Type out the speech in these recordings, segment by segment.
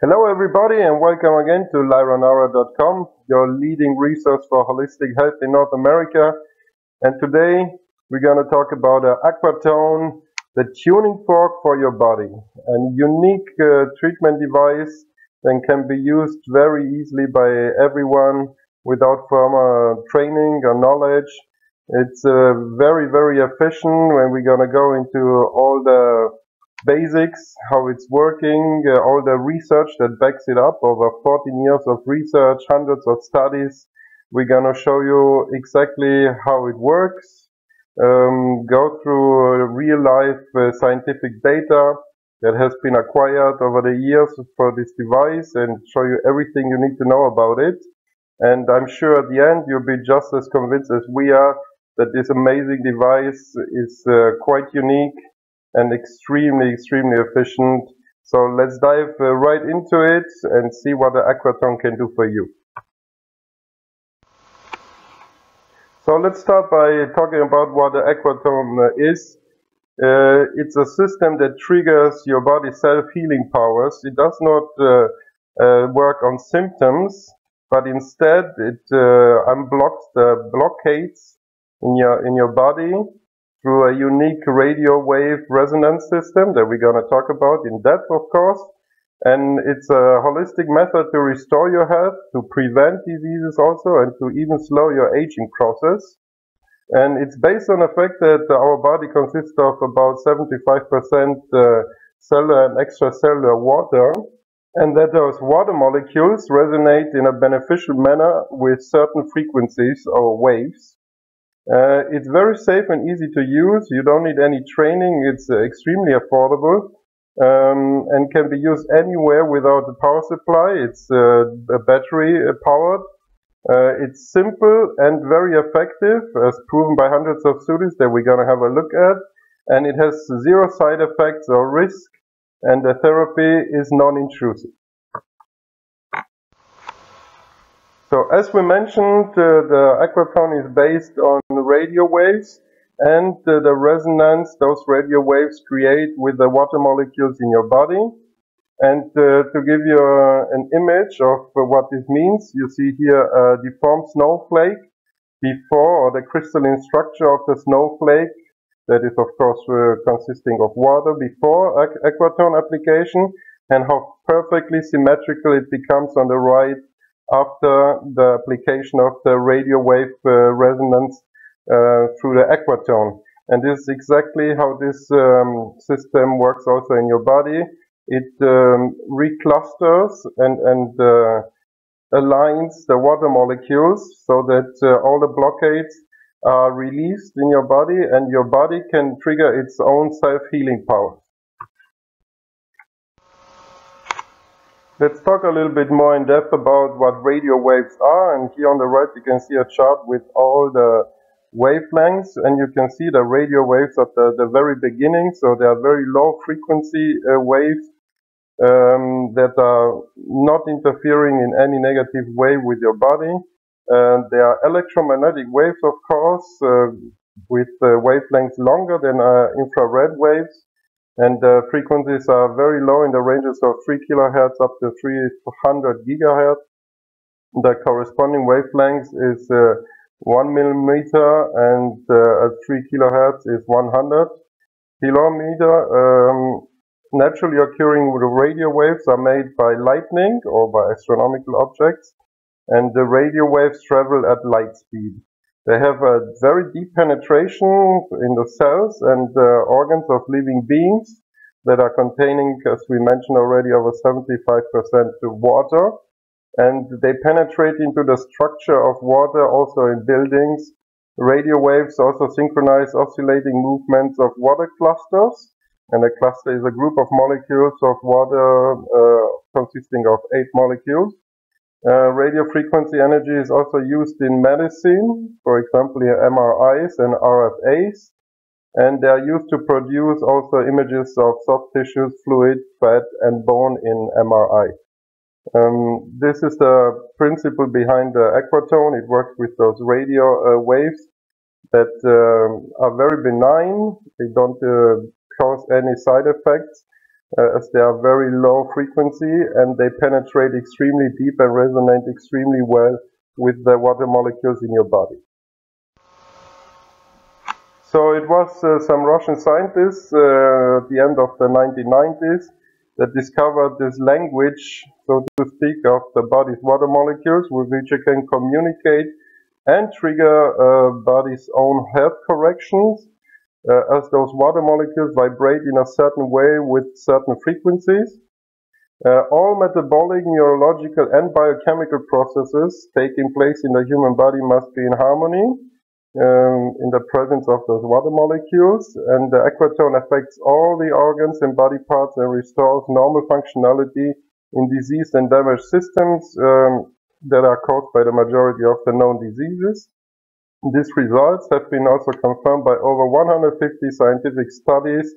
Hello everybody and welcome again to lyronara.com, your leading resource for holistic health in North America. And today we're going to talk about AQUATONE, the tuning fork for your body. A unique treatment device that can be used very easily by everyone without formal training or knowledge. It's very, very efficient when we're going to go into all the basics, how it's working, all the research that backs it up, over 14 years of research, hundreds of studies. We're going to show you exactly how it works, go through real life scientific data that has been acquired over the years for this device and show you everything you need to know about it. And I'm sure at the end you'll be just as convinced as we are that this amazing device is quite unique and extremely efficient. So let's dive right into it and see what the AQUATONE can do for you. So let's start by talking about what the AQUATONE is. It's a system that triggers your body's self-healing powers. It does not work on symptoms, but instead it unblocks the blockades in your body through a unique radio wave resonance system that we're going to talk about in depth, of course. And it's a holistic method to restore your health, to prevent diseases also, and to even slow your aging process. And it's based on the fact that our body consists of about 75% cellular and extracellular water, and that those water molecules resonate in a beneficial manner with certain frequencies or waves. It's very safe and easy to use. You don't need any training. It's extremely affordable and can be used anywhere without a power supply. It's battery powered. It's simple and very effective, as proven by hundreds of studies that we're going to have a look at. And it has zero side effects or risk, and the therapy is non-intrusive. So as we mentioned, the AQUATONE is based on radio waves and the resonance those radio waves create with the water molecules in your body. And to give you an image of what this means, you see here a deformed snowflake before, or the crystalline structure of the snowflake, that is of course consisting of water before AQUATONE application, and how perfectly symmetrical it becomes on the right after the application of the radio wave resonance through the AQUATONE. And this is exactly how this system works also in your body. It reclusters and aligns the water molecules so that all the blockades are released in your body, and your body can trigger its own self-healing power. Let's talk a little bit more in depth about what radio waves are. And here on the right you can see a chart with all the wavelengths, and you can see the radio waves at the very beginning. So they are very low frequency waves that are not interfering in any negative way with your body. They are electromagnetic waves, of course, with wavelengths longer than infrared waves. And the frequencies are very low in the ranges of 3 kHz up to 300 GHz. The corresponding wavelength is 1 millimeter, and at 3 kHz is 100 kilometer. Naturally occurring radio waves are made by lightning or by astronomical objects, and the radio waves travel at light speed. They have a very deep penetration in the cells and organs of living beings that are containing, as we mentioned already, over 75% water. And they penetrate into the structure of water also in buildings. Radio waves also synchronize oscillating movements of water clusters. And a cluster is a group of molecules of water consisting of 8 molecules. Radio frequency energy is also used in medicine, for example MRIs and RFAs, and they are used to produce also images of soft tissues, fluid, fat and bone in MRI. This is the principle behind the AQUATONE. It works with those radio waves that are very benign. They don't cause any side effects, as they are very low frequency and they penetrate extremely deep and resonate extremely well with the water molecules in your body. So it was some Russian scientists at the end of the 1990s that discovered this language, so to speak, of the body's water molecules with which you can communicate and trigger body's own health corrections as those water molecules vibrate in a certain way with certain frequencies. All metabolic, neurological and biochemical processes taking place in the human body must be in harmony in the presence of those water molecules, and the AQUATONE affects all the organs and body parts and restores normal functionality in diseased and damaged systems that are caused by the majority of the known diseases. These results have been also confirmed by over 150 scientific studies.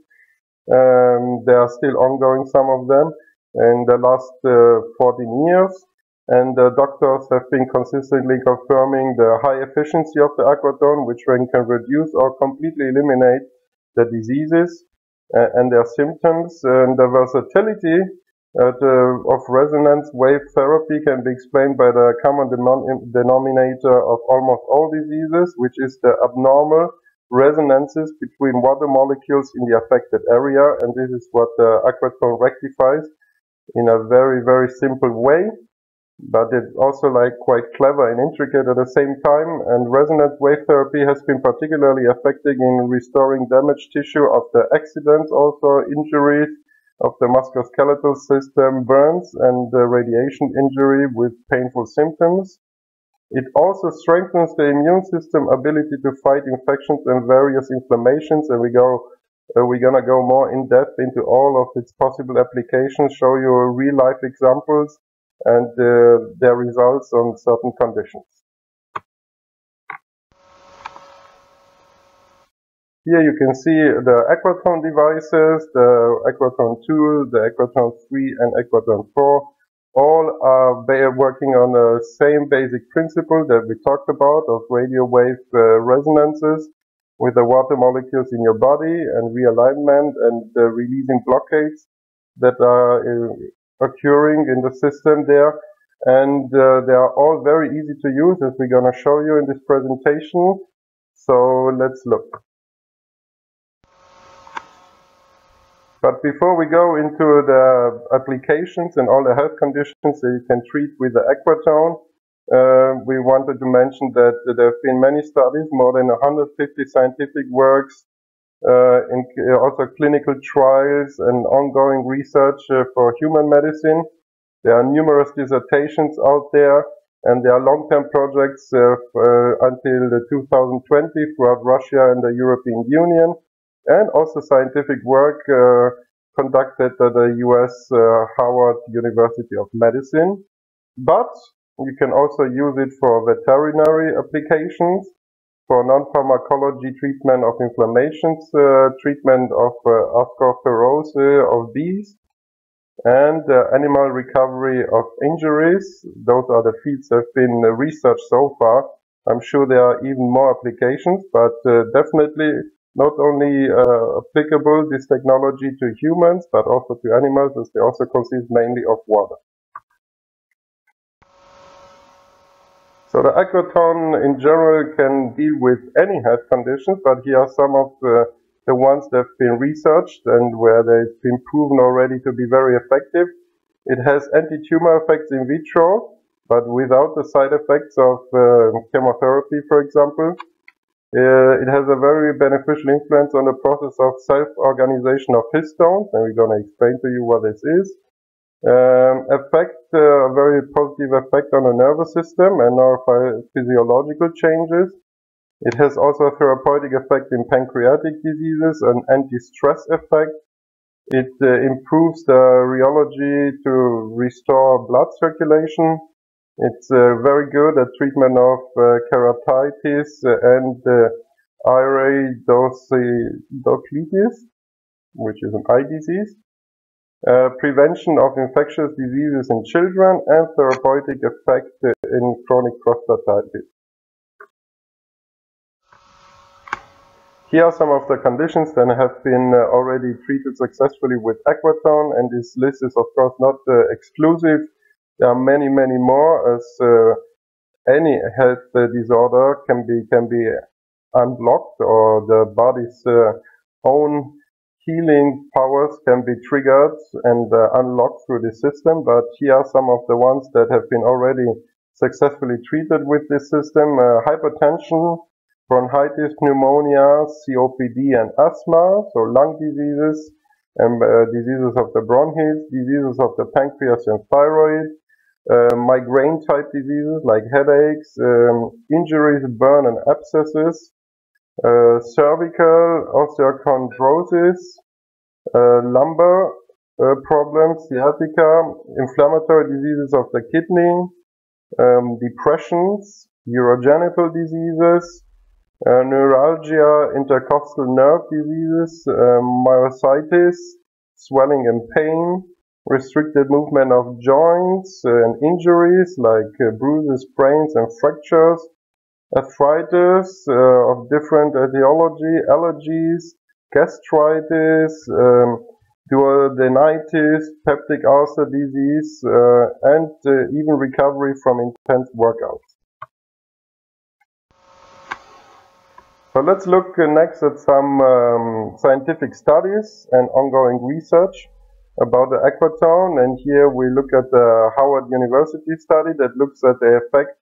There are still ongoing, some of them, in the last 14 years. And the doctors have been consistently confirming the high efficiency of the AQUATONE, which can reduce or completely eliminate the diseases and their symptoms. And the versatility of resonance wave therapy can be explained by the common denominator of almost all diseases, which is the abnormal resonances between water molecules in the affected area, and this is what the AQUATONE rectifies in a very, very simple way, but it's also quite clever and intricate at the same time. And resonance wave therapy has been particularly effective in restoring damaged tissue of the accidents, also injuries of the musculoskeletal system, burns and radiation injury with painful symptoms. It also strengthens the immune system ability to fight infections and various inflammations, and we're gonna go more in depth into all of its possible applications, show you real life examples and their results on certain conditions. Here you can see the AQUATONE devices, the AQUATONE 2, the AQUATONE 3 and AQUATONE 4. All are working on the same basic principle that we talked about of radio wave resonances with the water molecules in your body and realignment and releasing blockades that are occurring in the system there. And they are all very easy to use, as we're going to show you in this presentation. So let's look. But before we go into the applications and all the health conditions that you can treat with the AQUATONE, we wanted to mention that there have been many studies, more than 150 scientific works, also clinical trials and ongoing research for human medicine. There are numerous dissertations out there, and there are long-term projects until 2020 throughout Russia and the European Union, and also scientific work conducted at the US Howard University of Medicine. But you can also use it for veterinary applications, for non-pharmacology treatment of inflammations, treatment of arthrosis of bees, and animal recovery of injuries. Those are the fields that have been researched so far. I'm sure there are even more applications, but definitely not only applicable, this technology, to humans, but also to animals, as they also consist mainly of water. So the AQUATONE in general can deal with any health conditions, but here are some of the ones that have been researched and where they've been proven already to be very effective. It has anti-tumor effects in vitro, but without the side effects of chemotherapy, for example. It has a very beneficial influence on the process of self-organization of histones, and we're going to explain to you what this is. A very positive effect on the nervous system and our physiological changes. It has also a therapeutic effect in pancreatic diseases, an anti-stress effect. It improves the rheology to restore blood circulation. It's very good at treatment of keratitis and iridocyclitis, which is an eye disease. Prevention of infectious diseases in children, and therapeutic effect in chronic prostatitis. Here are some of the conditions that have been already treated successfully with AQUATONE, and this list is of course not exclusive. There are many more, as any health disorder can be unblocked, or the body's own healing powers can be triggered and unlocked through the system. But here are some of the ones that have been already successfully treated with this system: hypertension, bronchitis, pneumonia, COPD and asthma, so lung diseases, diseases of the bronchs, diseases of the pancreas and thyroid, migraine type diseases like headaches, injuries, burn and abscesses, cervical osteochondrosis, lumbar problems, sciatica, inflammatory diseases of the kidney, depressions, urogenital diseases, neuralgia, intercostal nerve diseases, myositis, swelling and pain, restricted movement of joints and injuries like bruises, sprains and fractures, arthritis of different etiology, allergies, gastritis, duodenitis, peptic ulcer disease, and even recovery from intense workouts. So let's look next at some scientific studies and ongoing research about the AQUATONE. And here we look at the Howard University study that looks at the effect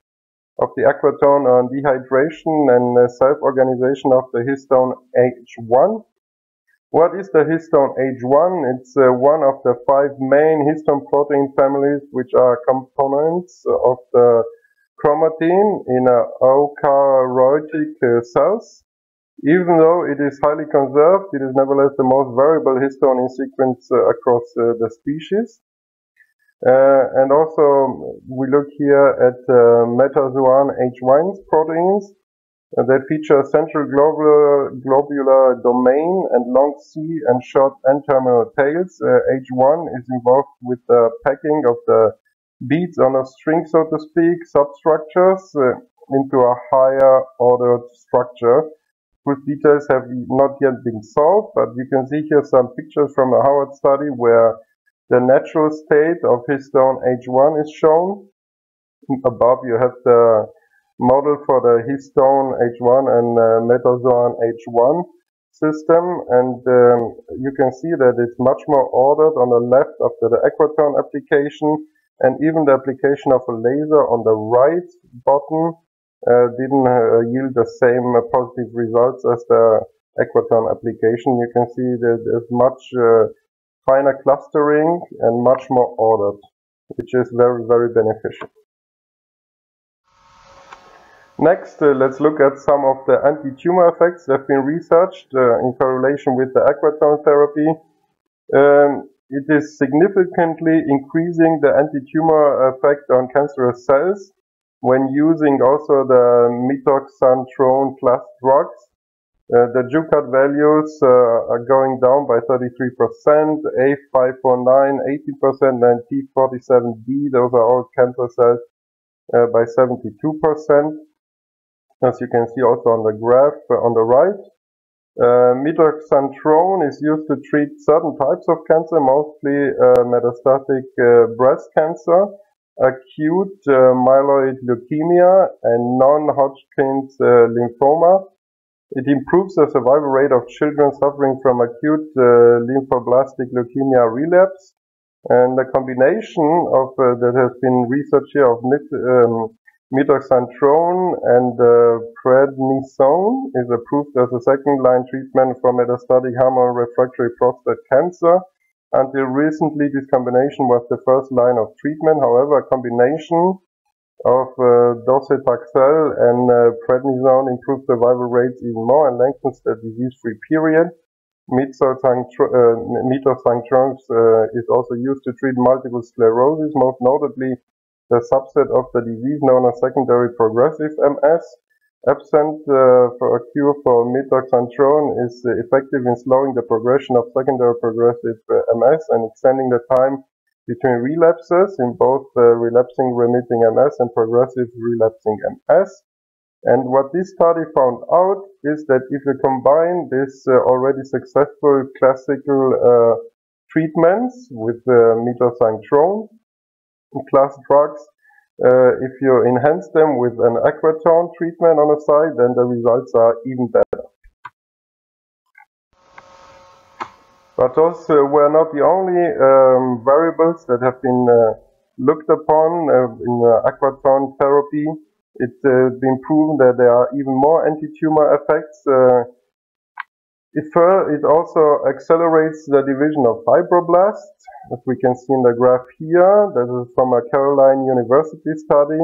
of the AQUATONE on dehydration and self-organization of the histone H1. What is the histone H1? It's one of the 5 main histone protein families, which are components of the chromatin in eukaryotic cells. Even though it is highly conserved, it is nevertheless the most variable histone in sequence across the species. And also we look here at metazoan H1 proteins that feature a central globular domain and long C and short N-terminal tails. H1 is involved with the packing of the beads on a string, so to speak, substructures into a higher ordered structure, whose details have not yet been solved. But you can see here some pictures from a Howard study where the natural state of histone H1 is shown. Above you have the model for the histone H1 and metazoan H1 system, and you can see that it's much more ordered on the left after the AQUATONE application, and even the application of a laser on the right bottom didn't yield the same positive results as the AQUATONE application. You can see that there's much finer clustering and much more ordered, which is very beneficial. Next, let's look at some of the anti-tumor effects that have been researched in correlation with the AQUATONE therapy. It is significantly increasing the anti-tumor effect on cancerous cells when using also the mitoxantrone class drugs. The JUCAT values are going down by 33%, A549 80%, and T47D, those are all cancer cells, by 72%. As you can see also on the graph on the right. Mitoxantrone is used to treat certain types of cancer, mostly metastatic breast cancer, acute myeloid leukemia, and non-Hodgkin's lymphoma. It improves the survival rate of children suffering from acute lymphoblastic leukemia relapse. And the combination of that has been researched here of mitoxantrone and prednisone is approved as a second-line treatment for metastatic hormone-refractory prostate cancer. Until recently, this combination was the first line of treatment. However, a combination of docetaxel and prednisone improves survival rates even more and lengthens the disease-free period. Mitoxantrone is also used to treat multiple sclerosis, most notably the subset of the disease known as secondary progressive MS. Absent for a cure for mitoxantrone is effective in slowing the progression of secondary progressive MS and extending the time between relapses in both relapsing remitting MS and progressive relapsing MS. And what this study found out is that if you combine this already successful classical treatments with mitosantrone class drugs, if you enhance them with an AQUATONE treatment on the side, then the results are even better. But those were not the only variables that have been looked upon in AQUATONE therapy. It's been proven that there are even more anti-tumor effects. It also accelerates the division of fibroblasts, as we can see in the graph here. This is from a Caroline University study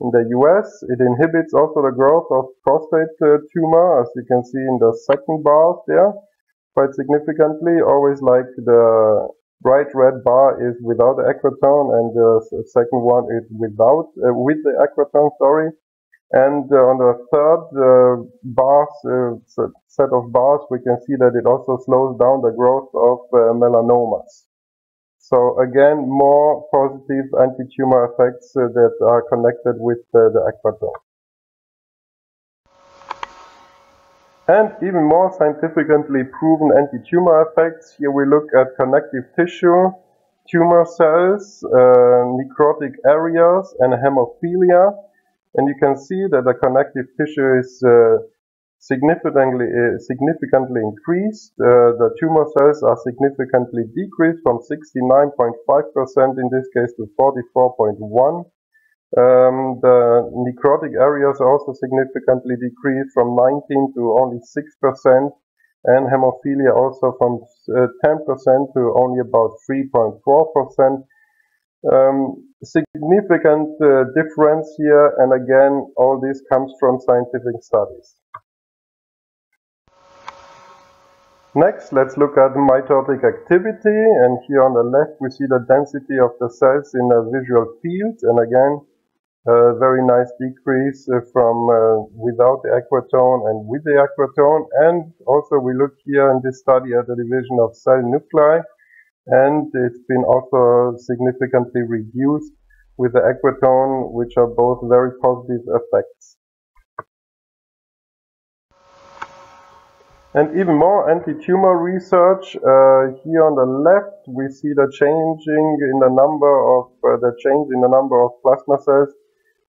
in the US. It inhibits also the growth of prostate tumor, as you can see in the second bar there, quite significantly. Always like the bright red bar is without the AQUATONE, and the second one is with the AQUATONE, sorry. And on the third set of bars, we can see that it also slows down the growth of melanomas. So again, more positive anti-tumor effects that are connected with the AQUATONE. And even more scientifically proven anti-tumor effects. Here we look at connective tissue, tumor cells, necrotic areas, and hemophilia. And you can see that the connective tissue is significantly increased. The tumor cells are significantly decreased from 69.5% in this case to 44.1%. The necrotic areas are also significantly decreased from 19 to only 6%, and hemophilia also from 10% to only about 3.4%. Significant difference here, and again, all this comes from scientific studies. Next, let's look at mitotic activity, and here on the left we see the density of the cells in a visual field, and again, a very nice decrease from without the AQUATONE and with the AQUATONE. And also we look here in this study at the division of cell nuclei, and it's been also significantly reduced with the AQUATONE, which are both very positive effects. And even more anti-tumor research. Here on the left, we see the change in the number of plasma cells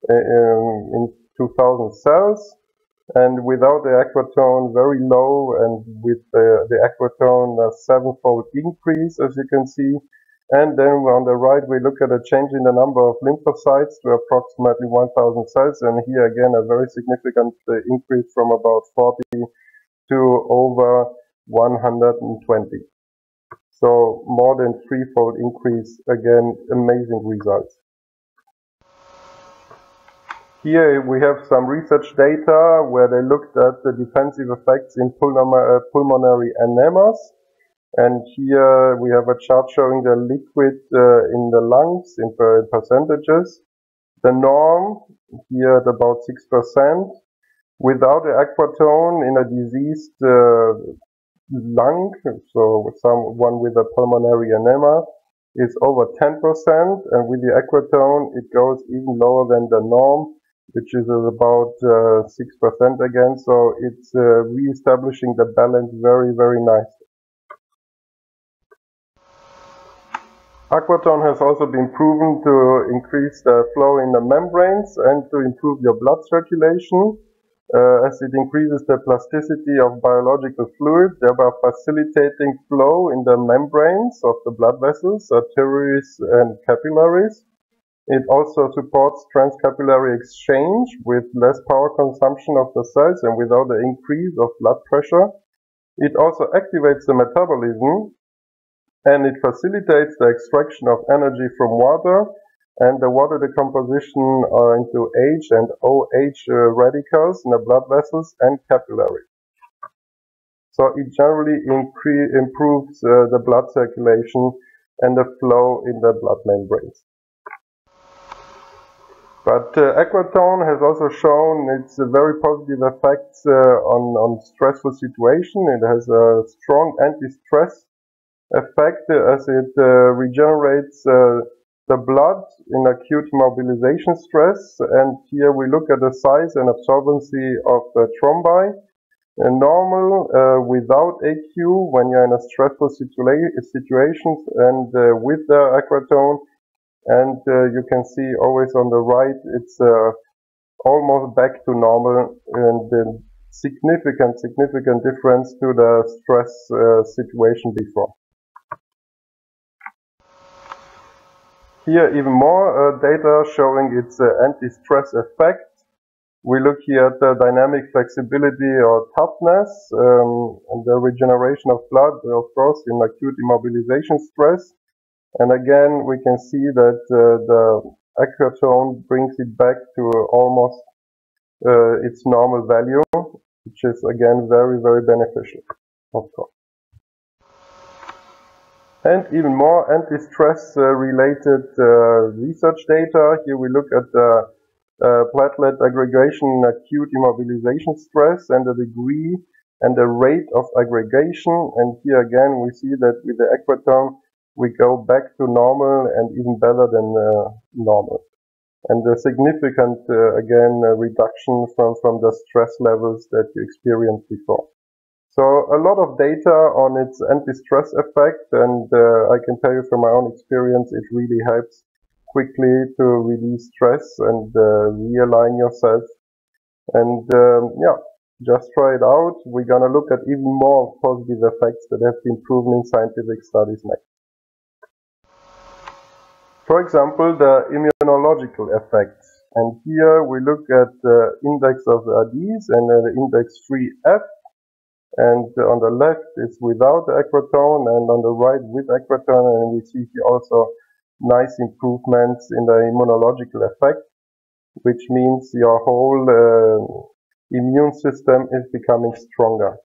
in 2000 cells. And without the AQUATONE, very low, and with the AQUATONE, a 7-fold increase, as you can see. And then on the right, we look at a change in the number of lymphocytes to approximately 1000 cells. And here again, a very significant increase from about 40 to over 120. So more than 3-fold increase, again, amazing results. Here we have some research data where they looked at the defensive effects in pulmonary enemas. And here we have a chart showing the liquid in the lungs in percentages. The norm here at about 6%. Without the AQUATONE in a diseased lung, so someone with a pulmonary enema, is over 10%. And with the AQUATONE, it goes even lower than the norm, which is about 6% again. So it's re-establishing the balance very, very nicely. AQUATONE has also been proven to increase the flow in the membranes and to improve your blood circulation, as it increases the plasticity of biological fluid, thereby facilitating flow in the membranes of the blood vessels, arteries and capillaries. It also supports transcapillary exchange with less power consumption of the cells and without the increase of blood pressure. It also activates the metabolism, and it facilitates the extraction of energy from water and the water decomposition into H and OH radicals in the blood vessels and capillaries. So it generally improves the blood circulation and the flow in the blood membranes. But AQUATONE has also shown its very positive effects on stressful situation. It has a strong anti-stress effect as it regenerates the blood in acute immobilization stress, and here we look at the size and absorbency of the thrombi. Normal without AQ when you're in a stressful situations, and with the AQUATONE, and you can see always on the right it's almost back to normal, and significant difference to the stress situation before. Here even more data showing its anti-stress effect. We look here at the dynamic flexibility or toughness, and the regeneration of blood, of course, in acute immobilization stress. And again, we can see that the AQUATONE brings it back to almost its normal value, which is again very beneficial, of course. And even more anti-stress related research data. Here we look at the platelet aggregation in acute immobilization stress and the degree and the rate of aggregation. And here again we see that with the AQUATONE we go back to normal and even better than normal. And a significant again reduction from the stress levels that you experienced before. So a lot of data on its anti-stress effect, and I can tell you from my own experience it really helps quickly to release stress and realign yourself. And yeah, just try it out. We're gonna look at even more positive effects that have been proven in scientific studies next. For example, the immunological effects. And here we look at the index of RDs and the index 3F. And on the left is without the AQUATONE, and on the right with AQUATONE, and we see here also nice improvements in the immunological effect, which means your whole immune system is becoming stronger.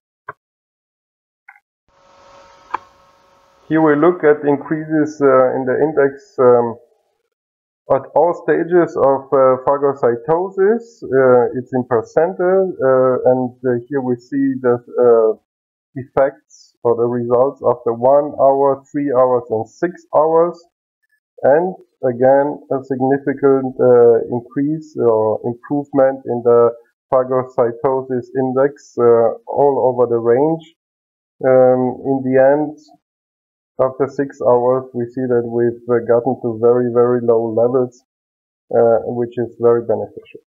Here we look at increases in the index at all stages of phagocytosis. It's in percentile, and here we see the effects or the results after 1 hour, 3 hours, and 6 hours. And again, a significant increase or improvement in the phagocytosis index all over the range. In the end, after 6 hours, we see that we've gotten to very low levels, which is very beneficial.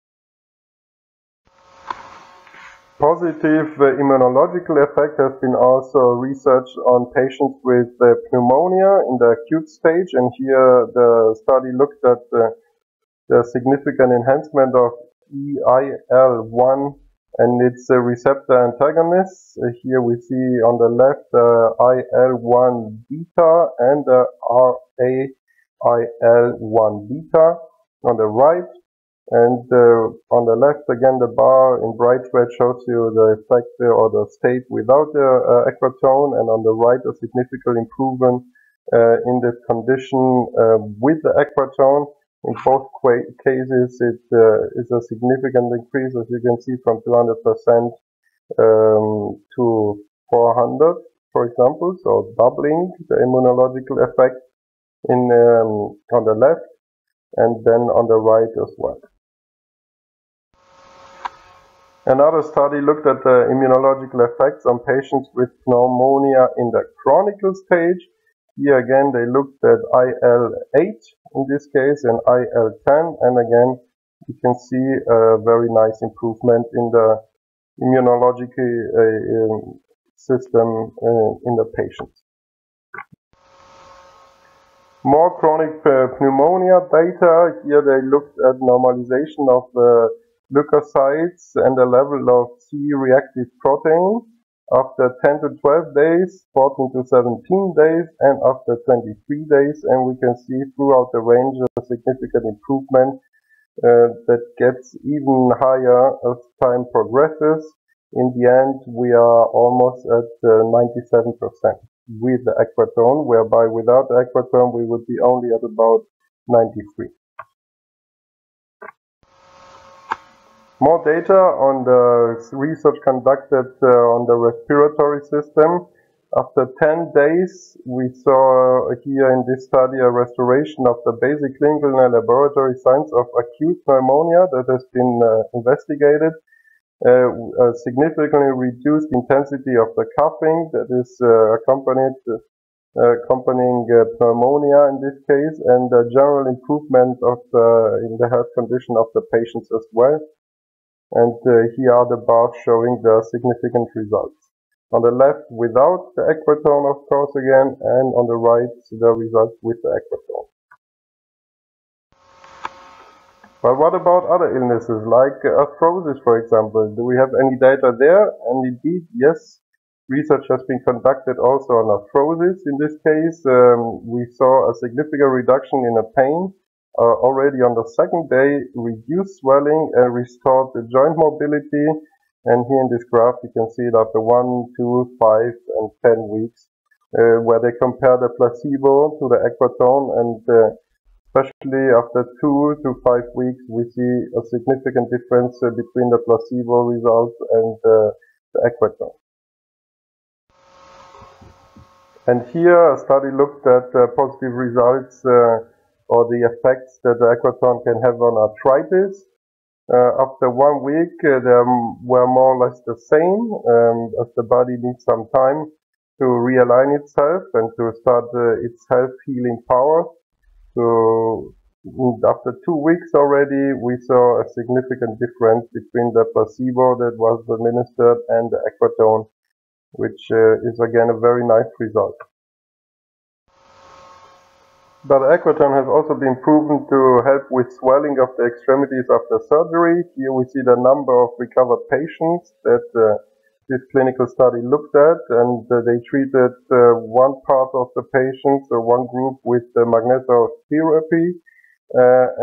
Positive immunological effect has been also researched on patients with pneumonia in the acute stage, and here the study looked at the significant enhancement of IL-1 and its receptor antagonists. Here we see on the left IL-1 beta and RA-IL-1 beta on the right. And on the left again the bar in bright red shows you the effect or the state without the AQUATONE, and on the right a significant improvement in the condition with the AQUATONE. In both cases it is a significant increase, as you can see, from 200% to 400, for example, so doubling the immunological effect in on the left and then on the right as well. Another study looked at the immunological effects on patients with pneumonia in the chronic stage. Here again they looked at IL-8 in this case and IL-10, and again you can see a very nice improvement in the immunological system in the patients. More chronic pneumonia data. Here they looked at normalization of leukocytes and the level of C-reactive protein after 10 to 12 days, 14 to 17 days, and after 23 days. And we can see throughout the range a significant improvement that gets even higher as time progresses. In the end, we are almost at 97% with the AQUATONE, whereby without the AQUATONE we would be only at about 93. More data on the research conducted on the respiratory system. After 10 days, we saw here in this study a restoration of the basic clinical and laboratory signs of acute pneumonia that has been investigated. A significantly reduced intensity of the coughing that is accompanying pneumonia in this case, and a general improvement of in the health condition of the patients as well. And here are the bars showing the significant results. On the left without the AQUATONE, of course, again, and on the right the results with the AQUATONE. But what about other illnesses like arthrosis, for example? Do we have any data there? And indeed, yes, research has been conducted also on arthrosis. In this case, we saw a significant reduction in the pain already on the second day, reduced swelling, and restored the joint mobility. And here in this graph, you can see it after 1, 2, 5, and 10 weeks, where they compare the placebo to the AQUATONE, and especially after 2 to 5 weeks, we see a significant difference between the placebo results and the AQUATONE. And here a study looked at positive results or the effects that the AQUATONE can have on arthritis. After 1 week, they were more or less the same, as the body needs some time to realign itself and to start its self-healing power. So after 2 weeks already, we saw a significant difference between the placebo that was administered and the AQUATONE, which is again a very nice result. But AQUATONE has also been proven to help with swelling of the extremities after surgery. Here we see the number of recovered patients that this clinical study looked at, and they treated one part of the patients, or one group, with the magnetotherapy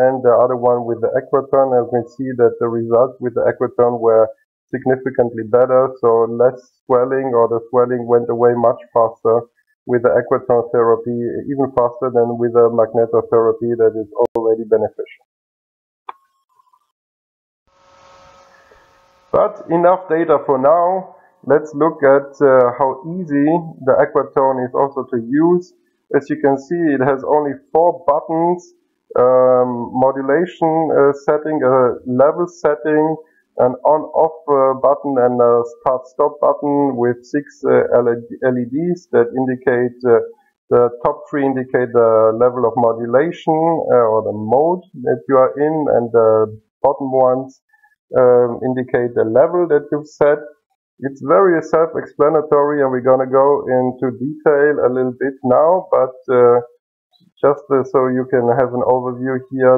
and the other one with the AQUATONE. As we see that the results with the AQUATONE were significantly better, so less swelling, or the swelling went away much faster with the AQUATONE therapy, even faster than with the magnetotherapy that is already beneficial. But enough data for now. Let's look at how easy the AQUATONE is also to use. As you can see, it has only 4 buttons: modulation setting, a level setting, an on-off button, and a start-stop button with 6 LEDs that indicate the top 3 indicate the level of modulation or the mode that you are in, and the bottom ones indicate the level that you've set. It's very self-explanatory, and we're going to go into detail a little bit now, but just so you can have an overview here,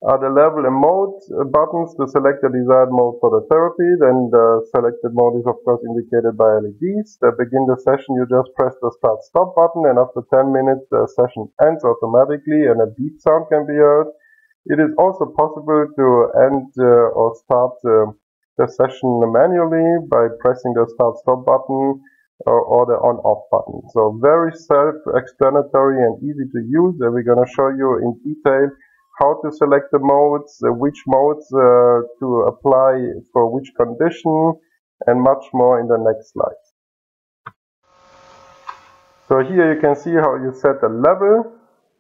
are the level and mode buttons to select the desired mode for the therapy. Then the selected mode is of course indicated by LEDs. To begin the session, you just press the start stop button, and after 10 minutes the session ends automatically and a beep sound can be heard. It is also possible to end or start the session manually by pressing the start stop button or the on off button. So very self-explanatory and easy to use, and we're going to show you in detail how to select the modes, which modes to apply for which condition, and much more in the next slides. So here you can see how you set the level.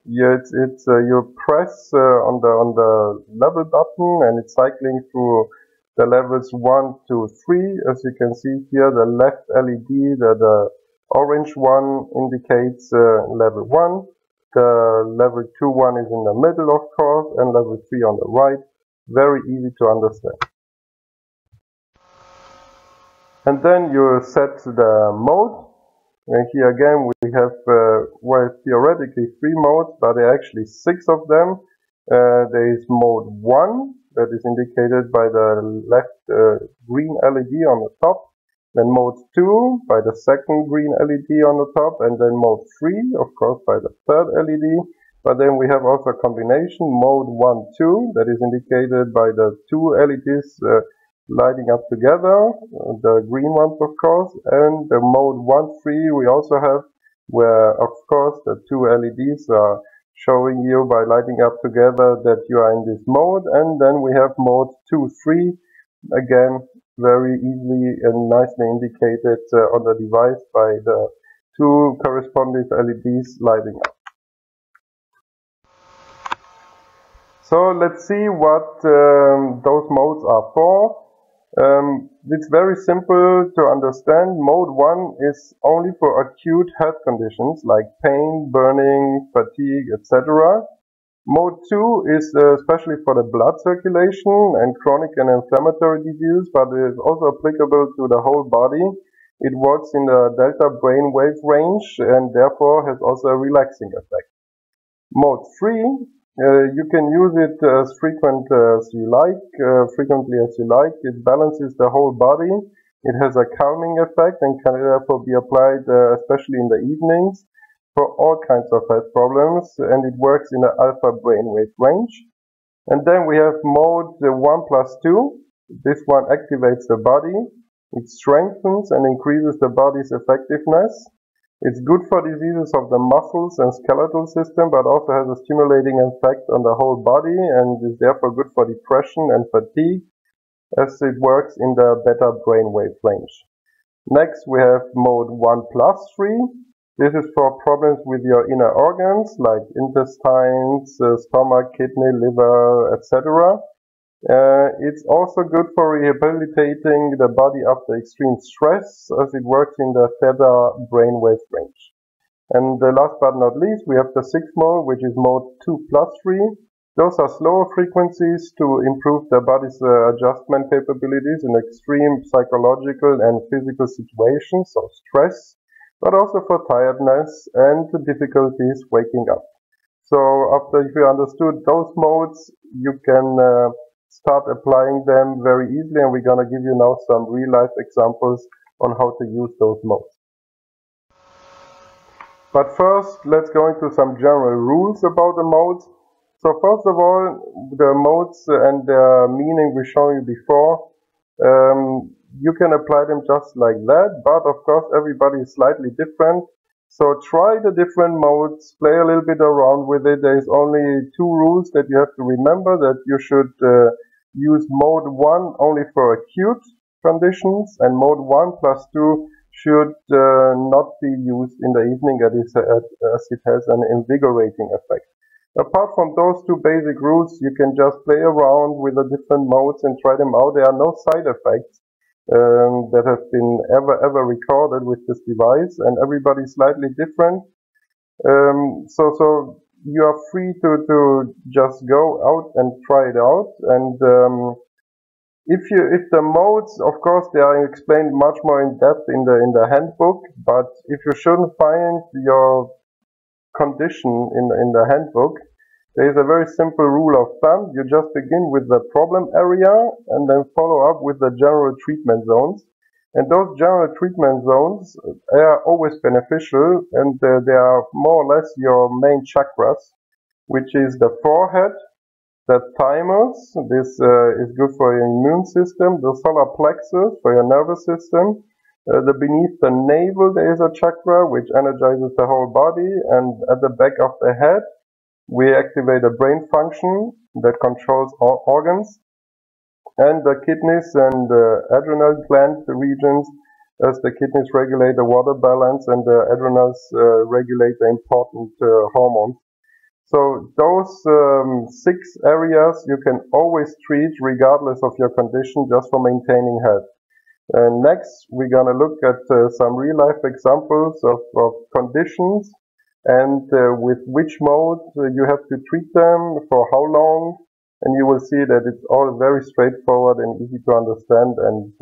Here you press on the level button, and it's cycling through the levels 1, 2, 3. As you can see here, the left LED, the orange one, indicates level 1. The level 2 one is in the middle, of course, and level 3 on the right. Very easy to understand. And then you set the mode. And here again we have, well, theoretically 3 modes, but there are actually 6 of them. There is mode 1, that is indicated by the left green LED on the top. Then mode 2 by the second green LED on the top, and then mode 3, of course, by the third LED. But then we have also a combination, mode 1, 2, that is indicated by the 2 LEDs lighting up together, the green ones, of course, and the mode 1, 3 we also have, where, of course, the 2 LEDs are showing you by lighting up together that you are in this mode. And then we have mode 2, 3, again, very easily and nicely indicated on the device by the two corresponding LEDs lighting up. So let's see what those modes are for. It's very simple to understand. Mode 1 is only for acute health conditions like pain, burning, fatigue, etc. Mode 2 is especially for the blood circulation and chronic and inflammatory disease, but it is also applicable to the whole body. It works in the delta brainwave range and therefore has also a relaxing effect. Mode 3, you can use it as frequently as you like. It balances the whole body. It has a calming effect and can therefore be applied especially in the evenings for all kinds of health problems, and it works in the alpha brainwave range. And then we have mode 1+2. This one activates the body. It strengthens and increases the body's effectiveness. It's good for diseases of the muscles and skeletal system, but also has a stimulating effect on the whole body and is therefore good for depression and fatigue, as it works in the beta brainwave range. Next we have mode 1+3. This is for problems with your inner organs like intestines, stomach, kidney, liver, etc. It's also good for rehabilitating the body after extreme stress, as it works in the theta brainwave range. And last but not least, we have the sixth mode, which is mode 2+3. Those are slower frequencies to improve the body's adjustment capabilities in extreme psychological and physical situations, so stress, but also for tiredness and difficulties waking up. So after you understood those modes, you can start applying them very easily, and we're going to give you now some real-life examples on how to use those modes. But first, let's go into some general rules about the modes. So first of all, the modes and their meaning we showed you before. You can apply them just like that, but of course everybody is slightly different. So try the different modes, play a little bit around with it. There is only two rules that you have to remember: that you should use mode 1 only for acute conditions, and mode 1+2 should not be used in the evening as it has an invigorating effect. Apart from those two basic rules, you can just play around with the different modes and try them out. There are no side effects that have been ever recorded with this device, and everybody's slightly different. So you are free to just go out and try it out. And if the modes, of course, they are explained much more in depth in the handbook. But if you shouldn't find your condition in the handbook, there is a very simple rule of thumb. You just begin with the problem area and then follow up with the general treatment zones. And those general treatment zones are always beneficial, and they are more or less your main chakras, which is the forehead, the thymus. This is good for your immune system, the solar plexus for your nervous system. Beneath the navel there is a chakra which energizes the whole body, and at the back of the head we activate a brain function that controls all organs, and the kidneys and the adrenal gland regions, as the kidneys regulate the water balance and the adrenals regulate the important hormones. So those 6 areas you can always treat regardless of your condition, just for maintaining health. Next, we're going to look at some real-life examples of conditions, and with which mode you have to treat them, for how long, and you will see that it's all very straightforward and easy to understand, and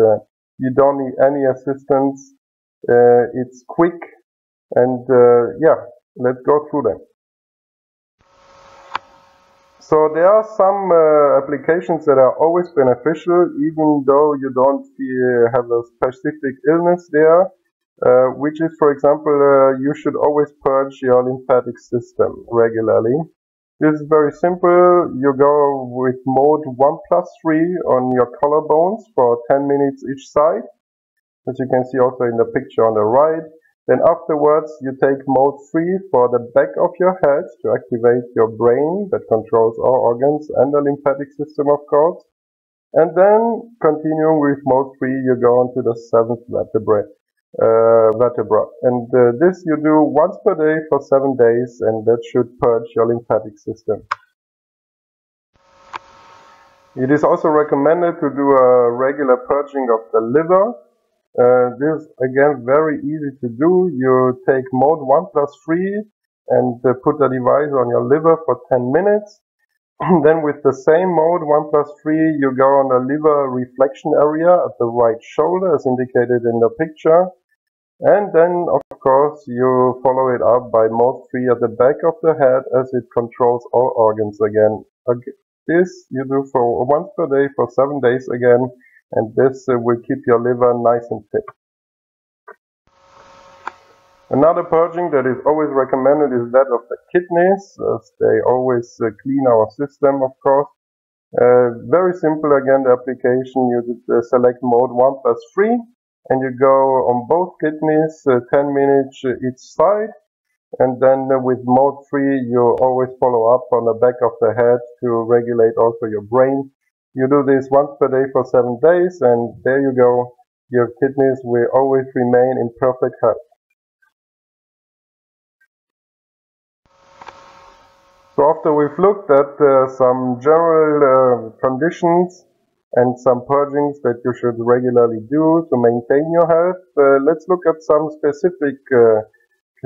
you don't need any assistance. It's quick, and yeah, let's go through them. So there are some applications that are always beneficial, even though you don't have a specific illness there, which is, for example, you should always purge your lymphatic system regularly. This is very simple. You go with mode 1+3 on your collarbones for 10 minutes each side, as you can see also in the picture on the right. Then afterwards you take mode 3 for the back of your head to activate your brain that controls all organs and the lymphatic system, of course. And then, continuing with mode 3, you go on to the 7th vertebra. And this you do once per day for 7 days, and that should purge your lymphatic system. It is also recommended to do a regular purging of the liver. This is again very easy to do. You take mode 1+3 and put the device on your liver for 10 minutes. Then with the same mode 1+3 you go on the liver reflection area at the right shoulder as indicated in the picture. And then of course you follow it up by mode 3 at the back of the head as it controls all organs again. This you do for once per day for 7 days again, and this will keep your liver nice and fit. Another purging that is always recommended is that of the kidneys, as they always clean our system, of course. Very simple again, the application. You select mode 1+3 and you go on both kidneys 10 minutes each side. And then with mode 3 you always follow up on the back of the head to regulate also your brain. You do this once per day for 7 days and there you go. Your kidneys will always remain in perfect health. So after we've looked at some general conditions and some purgings that you should regularly do to maintain your health, let's look at some specific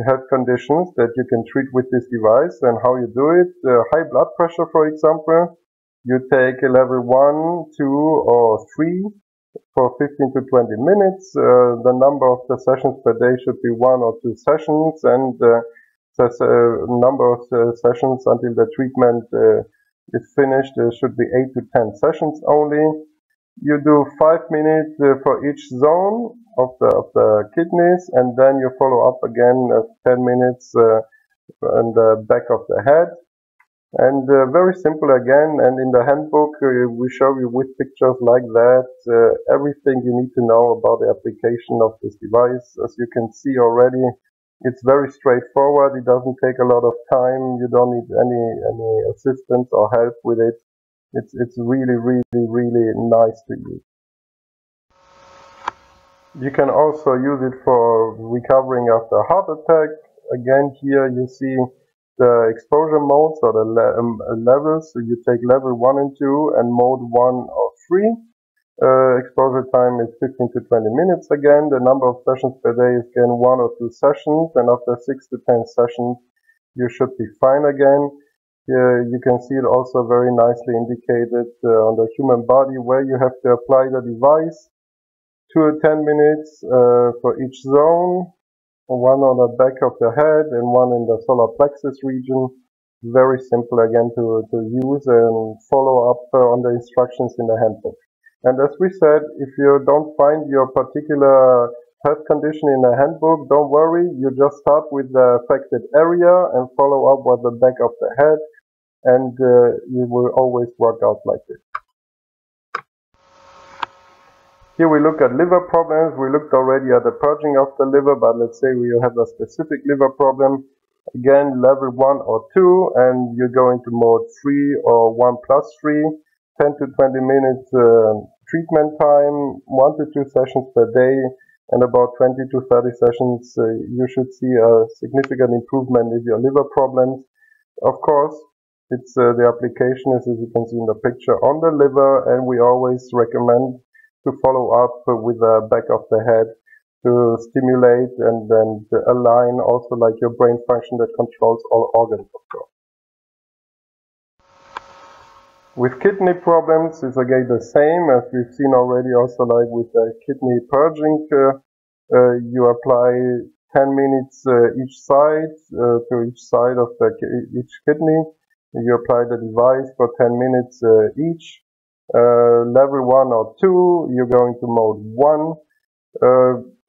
health conditions that you can treat with this device and how you do it. High blood pressure, for example, you take a level 1, 2 or 3 for 15 to 20 minutes. The number of the sessions per day should be 1 or 2 sessions, and the number of sessions until the treatment is finished should be 8 to 10 sessions only. You do 5 minutes for each zone of the kidneys, and then you follow up again 10 minutes on the back of the head. And very simple again, and in the handbook we show you with pictures like that everything you need to know about the application of this device. As you can see already, it's very straightforward. It doesn't take a lot of time. You don't need any assistance or help with it. It's really nice to use. You can also use it for recovering after a heart attack. Again, here you see the exposure modes or the levels. So you take level 1 and 2 and mode 1 or 3. Exposure time is 15 to 20 minutes again. The number of sessions per day is again 1 or 2 sessions, and after 6 to 10 sessions you should be fine again. Here you can see it also very nicely indicated on the human body where you have to apply the device. 2 to 10 minutes for each zone, 1 on the back of the head and 1 in the solar plexus region. Very simple again to use and follow up on the instructions in the handbook. And as we said, if you don't find your particular health condition in the handbook, don't worry, you just start with the affected area and follow up with the back of the head, and you will always work out like this. Here we look at liver problems. We looked already at the purging of the liver, but let's say we have a specific liver problem. Again, level 1 or 2, and you go into mode 3 or 1+3. 10 to 20 minutes treatment time, 1 to 2 sessions per day, and about 20 to 30 sessions. You should see a significant improvement in your liver problems. Of course, it's the application is, as you can see in the picture, on the liver, and we always recommend to follow up with the back of the head to stimulate and then align also like your brain function that controls all organs, of course. With kidney problems, it's again the same as we've seen already also like with the kidney purging. You apply 10 minutes each side to each side of each kidney. You apply the device for 10 minutes each. Level 1 or 2, you go into mode 1.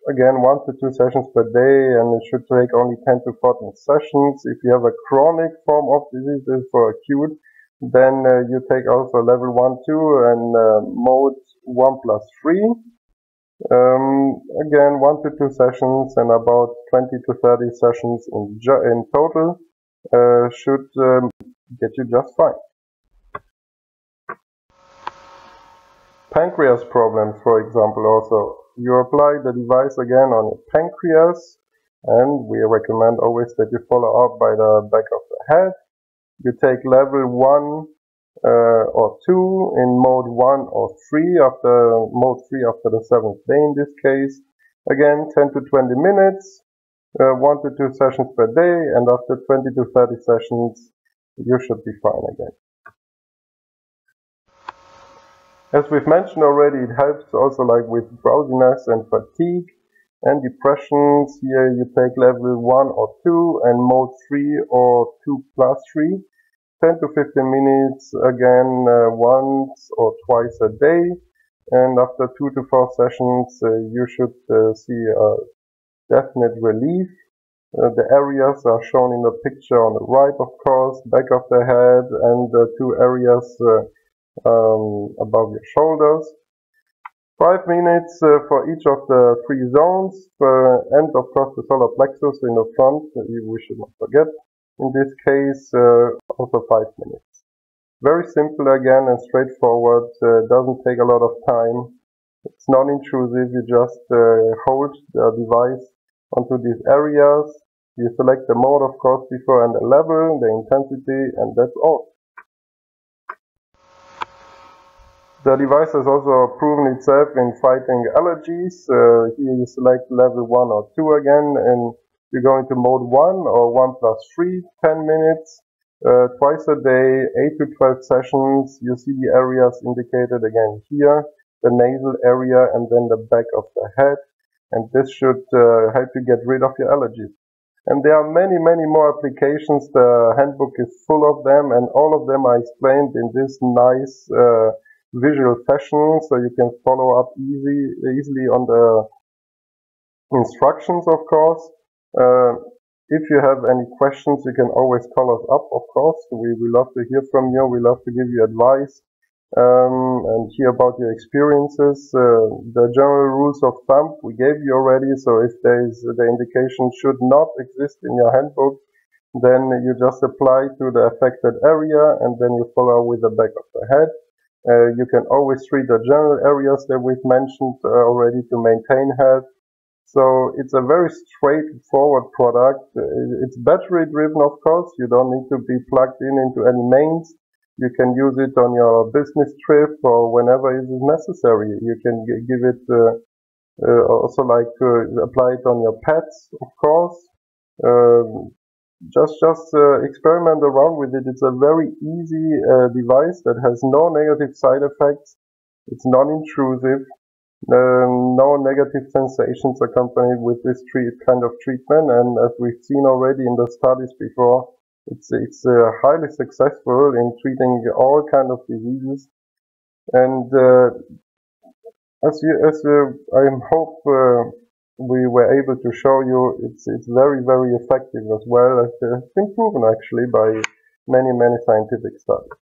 Again, 1 to 2 sessions per day, and it should take only 10 to 14 sessions. If you have a chronic form of disease for acute, then you take also level 1, 2 and mode 1+3. Again, 1 to 2 sessions and about 20 to 30 sessions in total should get you just fine. pancreas problems, for example, also. You apply the device again on your pancreas, and we recommend always that you follow up by the back of the head. You take level 1 or 2 in mode 1 or 3 after mode 3 after the 7th day in this case. Again, 10 to 20 minutes, 1 to 2 sessions per day, and after 20 to 30 sessions, you should be fine again. As we've mentioned already, it helps also like with drowsiness and fatigue and depressions. Here you take level 1 or 2 and mode 3 or 2 plus 3. 10 to 15 minutes again, once or twice a day. And after 2 to 4 sessions, you should see a definite relief. The areas are shown in the picture on the right, of course, back of the head, and the 2 areas above your shoulders. 5 minutes for each of the 3 zones, and of course the solar plexus in the front, we should not forget. In this case, also 5 minutes. Very simple again and straightforward, doesn't take a lot of time. It's non-intrusive, you just hold the device onto these areas. You select the mode, of course, before, and the level, the intensity, and that's all. The device has also proven itself in fighting allergies. Here you select level 1 or 2 again, and you go into mode 1 or 1 plus 3, 10 minutes, twice a day, 8 to 12 sessions. You see the areas indicated again here, the nasal area and then the back of the head. And this should help you get rid of your allergies. And there are many, many more applications. The handbook is full of them, and all of them are explained in this nice visual fashion, so you can follow up easily on the instructions, of course. If you have any questions, you can always call us up, of course. We love to hear from you. We love to give you advice and hear about your experiences. The general rules of thumb we gave you already, so if there is the indication should not exist in your handbook, then you just apply to the affected area and then you follow with the back of the head. You can always treat the general areas that we've mentioned already to maintain health. So it's a very straightforward product. It's battery driven, of course. You don't need to be plugged into any mains. You can use it on your business trip or whenever it is necessary. You can give it also like apply it on your pets, of course. Just experiment around with it. It's a very easy device that has no negative side effects. It's non-intrusive. No negative sensations accompanied with this kind of treatment, and as we've seen already in the studies before, it's highly successful in treating all kind of diseases. And I hope we were able to show you, it's very, very effective as well. It has been proven actually by many scientific studies.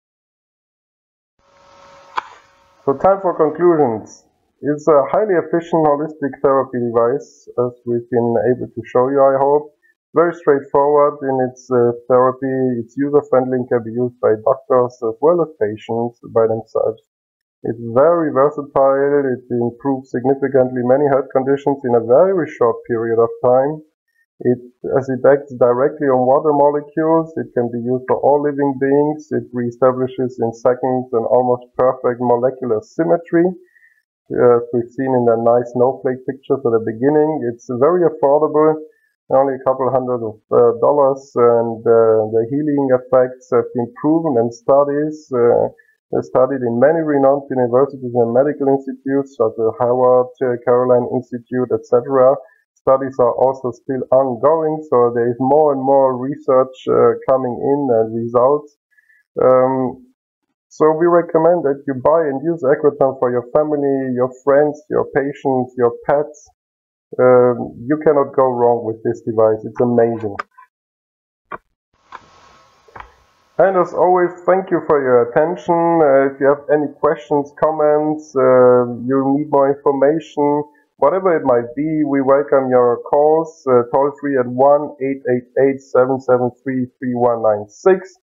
So time for conclusions. It's a highly efficient holistic therapy device, as we've been able to show you, I hope. Very straightforward in its therapy. It's user-friendly and can be used by doctors as well as patients by themselves. It's very versatile. It improves significantly many health conditions in a very short period of time. As it acts directly on water molecules, it can be used for all living beings. It reestablishes in seconds an almost perfect molecular symmetry. As we've seen in the nice snowflake pictures at the beginning, it's very affordable, only a couple hundred of dollars, and the healing effects have been proven in studies. Studied in many renowned universities and medical institutes, such as Harvard, Caroline Institute, etc. Studies are also still ongoing, so there is more and more research coming in and results. So we recommend that you buy and use AQUATONE for your family, your friends, your patients, your pets. You cannot go wrong with this device. It's amazing. And as always, thank you for your attention. If you have any questions, comments, you need more information, whatever it might be, we welcome your calls, toll free at 1-888-773-3196.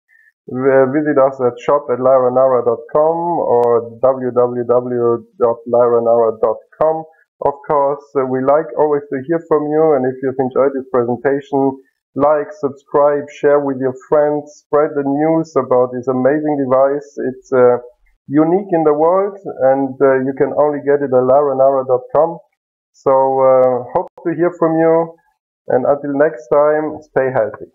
Visit us at shop@lyranara.com or www.lyranara.com. Of course, we like always to hear from you, and if you've enjoyed this presentation, like, subscribe, share with your friends, spread the news about this amazing device. It's unique in the world, and you can only get it at lyranara.com. So hope to hear from you, and until next time, stay healthy.